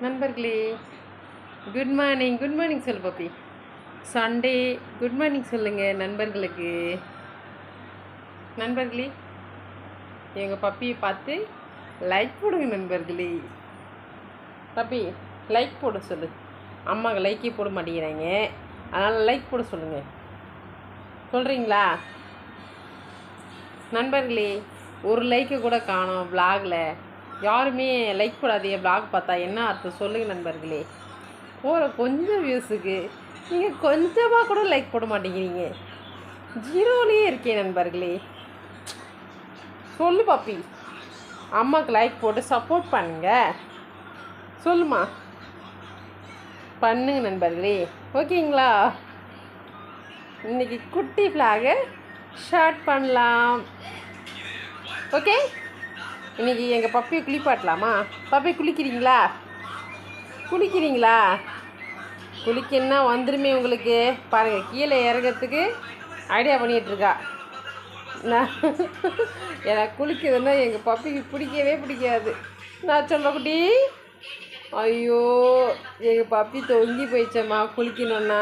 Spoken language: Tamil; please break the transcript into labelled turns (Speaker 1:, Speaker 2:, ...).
Speaker 1: நண்பர்களே, குட் மார்னிங். குட் மார்னிங் சொல்லு பாப்பி. சண்டே குட் மார்னிங் சொல்லுங்கள் நண்பர்களுக்கு. நண்பர்களே, எங்கள் பப்பியை பார்த்து லைக் போடுங்க நண்பர்களே. பப்பி லைக் போட சொல்லு. அம்மாவுக்கு லைக்கே போட மாட்டேங்கிறாங்க, அதனால் லைக் போட சொல்லுங்கள். சொல்கிறீங்களா நண்பர்களே? ஒரு லைக்கு கூட காணோம் விலாகில். யாருமே லைக் போடாதீங்க. விலாக் பார்த்தா என்ன அர்த்தம் சொல்லுங்கள் நண்பர்களே. போகிற கொஞ்சம் வியூஸுக்கு நீங்கள் கொஞ்சமாக கூட லைக் போட மாட்டேங்கிறீங்க. ஜீரோலேயே இருக்கேன் நண்பர்களே. சொல்லு பாப்பி, அம்மாவுக்கு லைக் போட்டு சப்போர்ட் பண்ணுங்க. சொல்லுமா, பண்ணுங்க நண்பர்களே. ஓகேங்களா? இன்றைக்கி குட்டி ஃப்ளாகை ஷார்ட் பண்ணலாம். ஓகே, இன்றைக்கி எங்கள் பப்பியை குளிப்பாட்டலாமா? பப்பி குளிக்கிறீங்களா? குளிக்கன்னா வந்துருமே உங்களுக்கு. பாருங்கள், கீழே இறங்கிறதுக்கு ஐடியா பண்ணிகிட்ருக்கா. நான் எனக்கு குளிக்கிறதுன்னா எங்கள் பப்பிக்கு பிடிக்காது. நான் சொல்ல குட்டி, ஐயோ எங்கள் பப்பி தொங்கி போயிடுச்சம்மா குளிக்கணுன்னா.